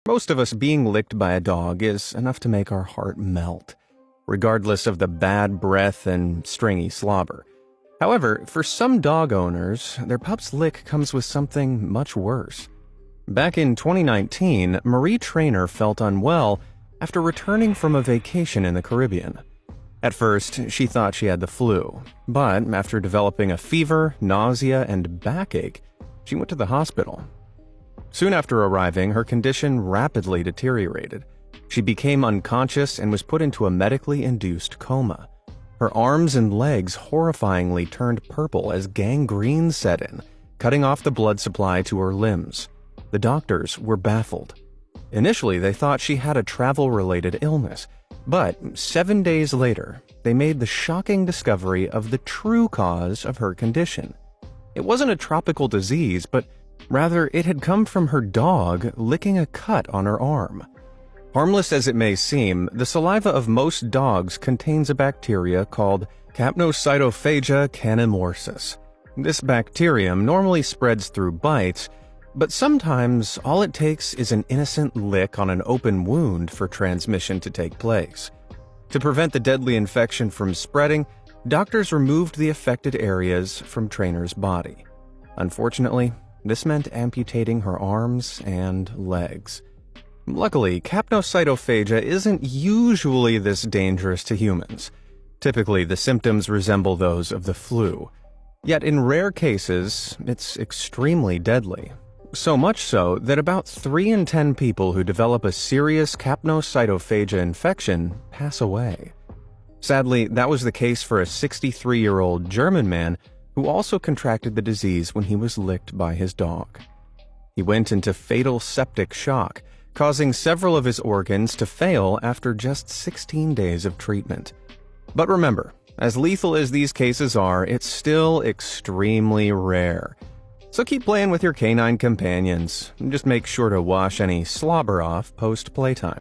Most of us, being licked by a dog is enough to make our heart melt, regardless of the bad breath and stringy slobber. However, for some dog owners, their pup's lick comes with something much worse. Back in 2019, Marie Traynor felt unwell after returning from a vacation in the Caribbean. At first, she thought she had the flu, but after developing a fever, nausea, and backache, she went to the hospital. Soon after arriving, her condition rapidly deteriorated. She became unconscious and was put into a medically induced coma. Her arms and legs horrifyingly turned purple as gangrene set in, cutting off the blood supply to her limbs. The doctors were baffled. Initially, they thought she had a travel-related illness, but 7 days later, they made the shocking discovery of the true cause of her condition. It wasn't a tropical disease, but rather it had come from her dog licking a cut on her arm. Harmless as it may seem, the saliva of most dogs contains a bacteria called Capnocytophaga canimorsus. This bacterium normally spreads through bites, but sometimes all it takes is an innocent lick on an open wound for transmission to take place. To prevent the deadly infection from spreading, doctors removed the affected areas from Traynor's body. Unfortunately, this meant amputating her arms and legs. Luckily, capnocytophaga isn't usually this dangerous to humans. Typically, the symptoms resemble those of the flu. Yet in rare cases, it's extremely deadly. So much so that about 3 in 10 people who develop a serious capnocytophaga infection pass away. Sadly, that was the case for a 63-year-old German man who also contracted the disease when he was licked by his dog. He went into fatal septic shock, causing several of his organs to fail after just 16 days of treatment. But remember, as lethal as these cases are, it's still extremely rare. So keep playing with your canine companions, and just make sure to wash any slobber off post-playtime.